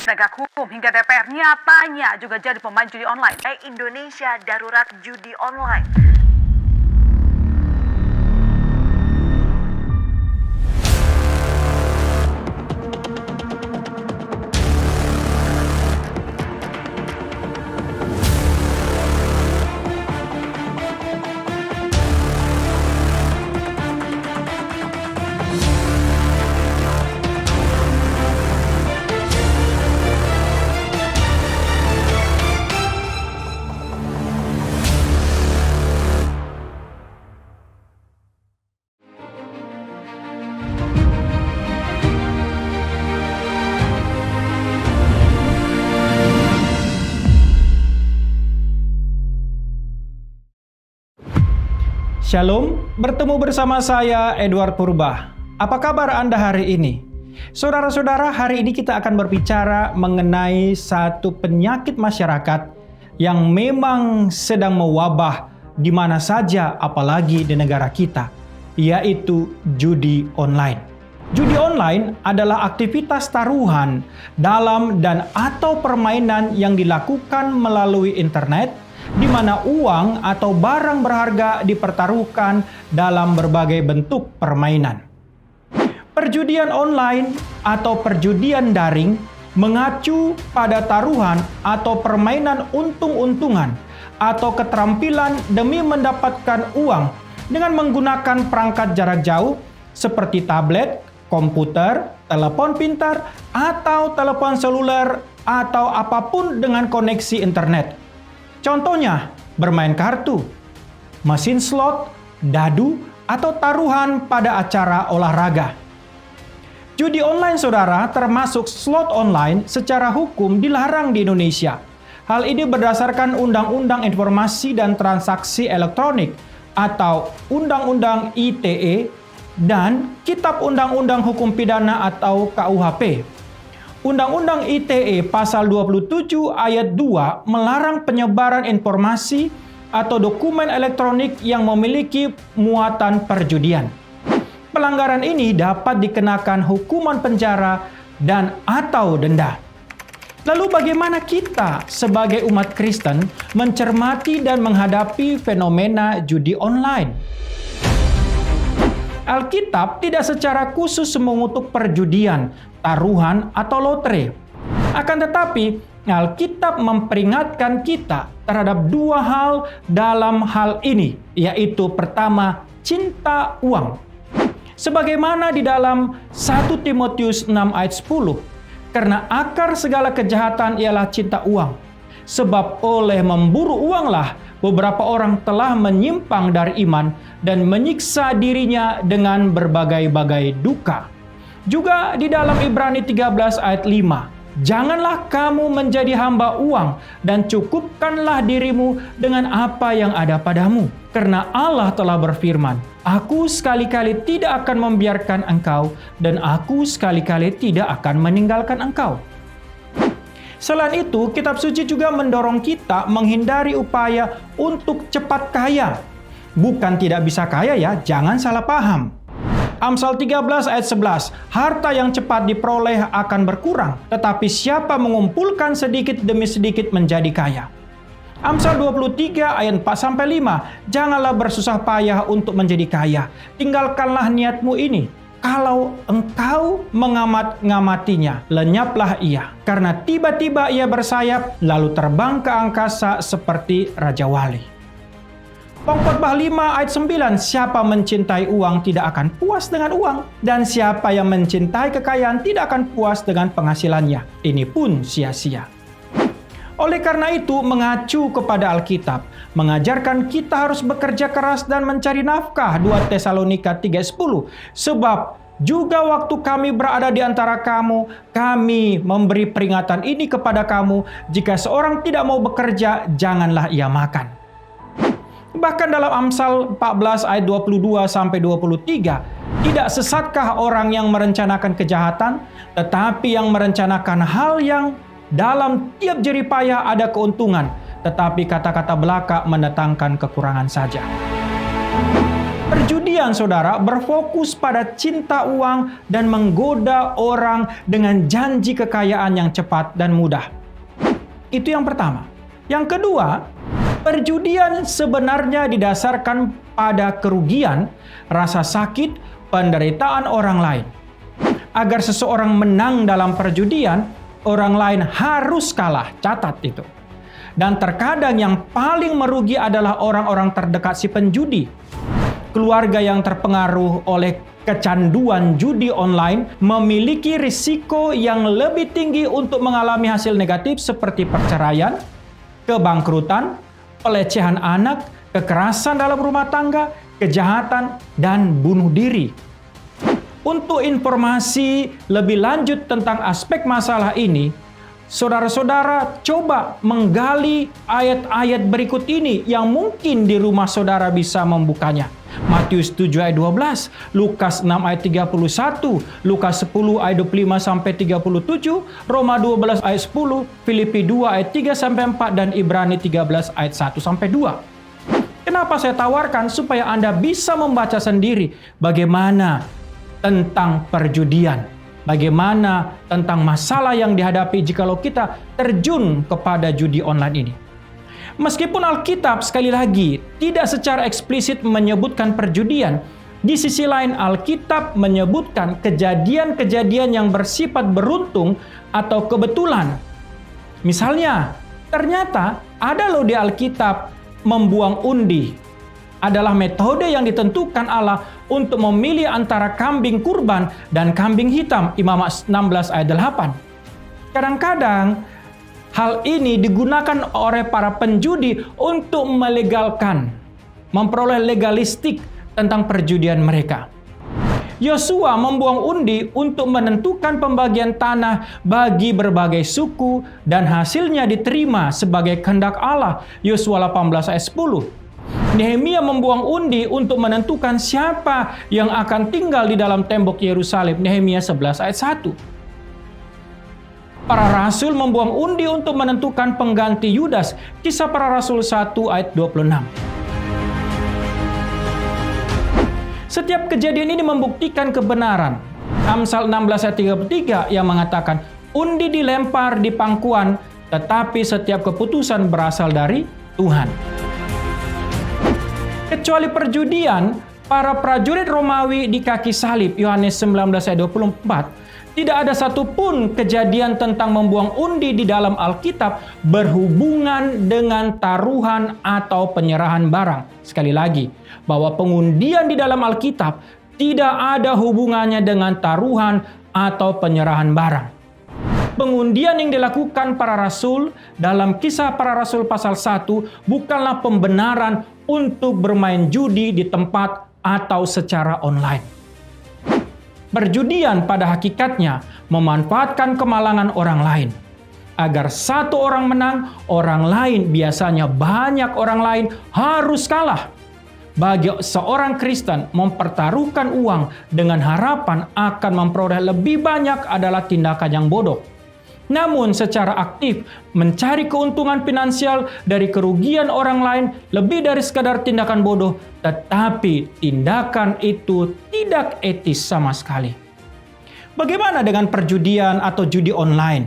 Penegak hukum hingga DPR nyatanya juga jadi pemain judi online. Indonesia darurat judi online. Shalom, bertemu bersama saya Edward Purba. Apa kabar Anda hari ini? Saudara-saudara, hari ini kita akan berbicara mengenai satu penyakit masyarakat yang memang sedang mewabah di mana saja, apalagi di negara kita, yaitu judi online. Judi online adalah aktivitas taruhan dalam dan atau permainan yang dilakukan melalui internet, di mana uang atau barang berharga dipertaruhkan dalam berbagai bentuk permainan. Perjudian online atau perjudian daring mengacu pada taruhan atau permainan untung-untungan atau keterampilan demi mendapatkan uang dengan menggunakan perangkat jarak jauh seperti tablet, komputer, telepon pintar, atau telepon seluler, atau apapun dengan koneksi internet. Contohnya, bermain kartu, mesin slot, dadu, atau taruhan pada acara olahraga. Judi online, saudara, termasuk slot online secara hukum dilarang di Indonesia. Hal ini berdasarkan Undang-Undang Informasi dan Transaksi Elektronik atau Undang-Undang ITE dan Kitab Undang-Undang Hukum Pidana atau KUHP. Undang-Undang ITE pasal 27 ayat 2 melarang penyebaran informasi atau dokumen elektronik yang memiliki muatan perjudian. Pelanggaran ini dapat dikenakan hukuman penjara dan atau denda. Lalu bagaimana kita sebagai umat Kristen mencermati dan menghadapi fenomena judi online? Alkitab tidak secara khusus mengutuk perjudian, taruhan, atau lotre. Akan tetapi, Alkitab memperingatkan kita terhadap dua hal dalam hal ini, yaitu pertama, cinta uang. Sebagaimana di dalam 1 Timotius 6 ayat 10, karena akar segala kejahatan ialah cinta uang. Sebab oleh memburu uanglah beberapa orang telah menyimpang dari iman dan menyiksa dirinya dengan berbagai-bagai duka. Juga di dalam Ibrani 13 ayat 5, janganlah kamu menjadi hamba uang dan cukupkanlah dirimu dengan apa yang ada padamu. Karena Allah telah berfirman, aku sekali-kali tidak akan membiarkan engkau dan aku sekali-kali tidak akan meninggalkan engkau. Selain itu, kitab suci juga mendorong kita menghindari upaya untuk cepat kaya. Bukan tidak bisa kaya ya, jangan salah paham. Amsal 13 ayat 11, harta yang cepat diperoleh akan berkurang, tetapi siapa mengumpulkan sedikit demi sedikit menjadi kaya. Amsal 23 ayat 4-5, janganlah bersusah payah untuk menjadi kaya, tinggalkanlah niatmu ini. Kalau engkau mengamat-ngamatinya, lenyaplah ia. Karena tiba-tiba ia bersayap, lalu terbang ke angkasa seperti Raja Wali. Pengkhotbah 5 ayat 9, siapa mencintai uang tidak akan puas dengan uang. Dan siapa yang mencintai kekayaan tidak akan puas dengan penghasilannya. Ini pun sia-sia. Oleh karena itu, mengacu kepada Alkitab, mengajarkan kita harus bekerja keras dan mencari nafkah, 2 Tesalonika 3:10. Sebab juga waktu kami berada di antara kamu, kami memberi peringatan ini kepada kamu, jika seorang tidak mau bekerja, janganlah ia makan. Bahkan dalam Amsal 14 ayat 22-23, tidak sesatkah orang yang merencanakan kejahatan, tetapi yang merencanakan hal yang dalam tiap jerih payah ada keuntungan, tetapi kata-kata belaka mendatangkan kekurangan saja. Perjudian, saudara, berfokus pada cinta uang dan menggoda orang dengan janji kekayaan yang cepat dan mudah. Itu yang pertama. Yang kedua, perjudian sebenarnya didasarkan pada kerugian, rasa sakit, penderitaan orang lain. Agar seseorang menang dalam perjudian, orang lain harus kalah. Catat itu. Dan terkadang yang paling merugi adalah orang-orang terdekat si penjudi. Keluarga yang terpengaruh oleh kecanduan judi online memiliki risiko yang lebih tinggi untuk mengalami hasil negatif seperti perceraian, kebangkrutan, pelecehan anak, kekerasan dalam rumah tangga, kejahatan, dan bunuh diri. Untuk informasi lebih lanjut tentang aspek masalah ini, saudara-saudara coba menggali ayat-ayat berikut ini yang mungkin di rumah saudara bisa membukanya. Matius 7 ayat 12, Lukas 6 ayat 31, Lukas 10 ayat 25 sampai 37, Roma 12 ayat 10, Filipi 2 ayat 3 sampai 4 dan Ibrani 13 ayat 1 sampai 2. Kenapa saya tawarkan? Supaya Anda bisa membaca sendiri bagaimana tentang perjudian. Bagaimana tentang masalah yang dihadapi jikalau kita terjun kepada judi online ini. Meskipun Alkitab sekali lagi tidak secara eksplisit menyebutkan perjudian, di sisi lain Alkitab menyebutkan kejadian-kejadian yang bersifat beruntung atau kebetulan. Misalnya, ternyata ada loh di Alkitab membuang undi adalah metode yang ditentukan Allah untuk memilih antara kambing kurban dan kambing hitam. Imamat 16 ayat 8. Kadang-kadang hal ini digunakan oleh para penjudi untuk melegalkan, memperoleh legalistik tentang perjudian mereka. Yosua membuang undi untuk menentukan pembagian tanah bagi berbagai suku dan hasilnya diterima sebagai kehendak Allah. Yosua 18 ayat 10. Nehemia membuang undi untuk menentukan siapa yang akan tinggal di dalam tembok Yerusalem. Nehemia 11 ayat 1. Para rasul membuang undi untuk menentukan pengganti Yudas. Kisah Para Rasul 1 ayat 26. Setiap kejadian ini membuktikan kebenaran. Amsal 16 ayat 33 yang mengatakan, undi dilempar di pangkuan, tetapi setiap keputusan berasal dari Tuhan. Kecuali perjudian, para prajurit Romawi di kaki salib, Yohanes 19 ayat 24, tidak ada satupun kejadian tentang membuang undi di dalam Alkitab berhubungan dengan taruhan atau penyerahan barang. Sekali lagi, bahwa pengundian di dalam Alkitab tidak ada hubungannya dengan taruhan atau penyerahan barang. Pengundian yang dilakukan para rasul dalam Kisah Para Rasul pasal 1 bukanlah pembenaran untuk bermain judi di tempat atau secara online. Perjudian pada hakikatnya memanfaatkan kemalangan orang lain. Agar satu orang menang, orang lain, biasanya banyak orang lain, harus kalah. Bagi seorang Kristen, mempertaruhkan uang dengan harapan akan memperoleh lebih banyak adalah tindakan yang bodoh. Namun secara aktif mencari keuntungan finansial dari kerugian orang lain lebih dari sekadar tindakan bodoh, tetapi tindakan itu tidak etis sama sekali. Bagaimana dengan perjudian atau judi online?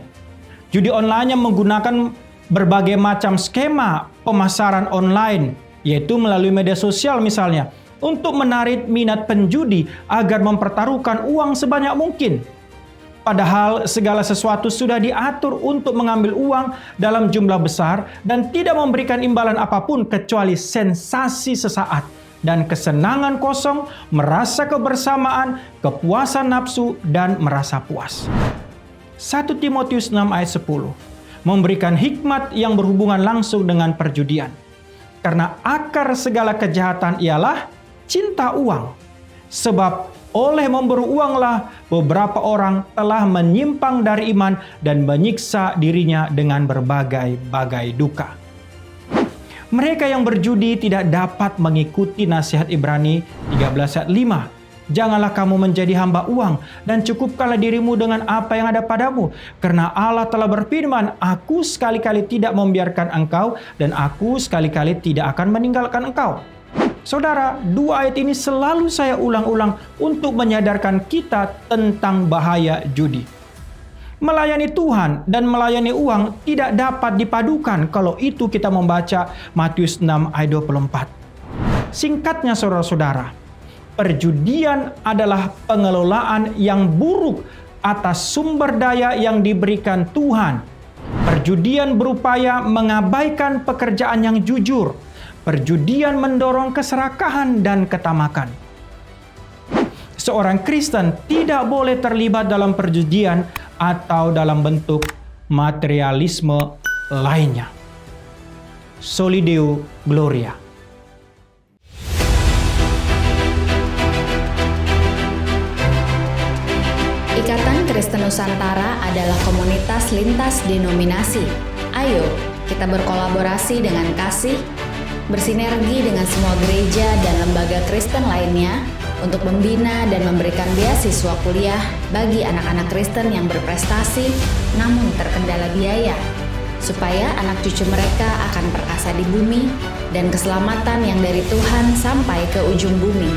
Judi online yang menggunakan berbagai macam skema pemasaran online, yaitu melalui media sosial misalnya, untuk menarik minat penjudi agar mempertaruhkan uang sebanyak mungkin. Padahal segala sesuatu sudah diatur untuk mengambil uang dalam jumlah besar dan tidak memberikan imbalan apapun kecuali sensasi sesaat dan kesenangan kosong, merasa kebersamaan, kepuasan nafsu, dan merasa puas. 1 Timotius 6 ayat 10 memberikan hikmat yang berhubungan langsung dengan perjudian. Karena akar segala kejahatan ialah cinta uang. Sebab oleh memberi uanglah beberapa orang telah menyimpang dari iman dan menyiksa dirinya dengan berbagai-bagai duka. Mereka yang berjudi tidak dapat mengikuti nasihat Ibrani 13 ayat 5. Janganlah kamu menjadi hamba uang dan cukupkanlah dirimu dengan apa yang ada padamu. Karena Allah telah berfirman, aku sekali-kali tidak membiarkan engkau dan aku sekali-kali tidak akan meninggalkan engkau. Saudara, dua ayat ini selalu saya ulang-ulang untuk menyadarkan kita tentang bahaya judi. Melayani Tuhan dan melayani uang tidak dapat dipadukan kalau itu kita membaca Matius 6 ayat 24. Singkatnya saudara-saudara, perjudian adalah pengelolaan yang buruk atas sumber daya yang diberikan Tuhan. Perjudian berupaya mengabaikan pekerjaan yang jujur. Perjudian mendorong keserakahan dan ketamakan. Seorang Kristen tidak boleh terlibat dalam perjudian atau dalam bentuk materialisme lainnya. Soli Deo Gloria. Ikatan Kristen Nusantara adalah komunitas lintas denominasi. Ayo, kita berkolaborasi dengan kasih, bersinergi dengan semua gereja dan lembaga Kristen lainnya untuk membina dan memberikan beasiswa kuliah bagi anak-anak Kristen yang berprestasi namun terkendala biaya, supaya anak cucu mereka akan perkasa di bumi dan keselamatan yang dari Tuhan sampai ke ujung bumi.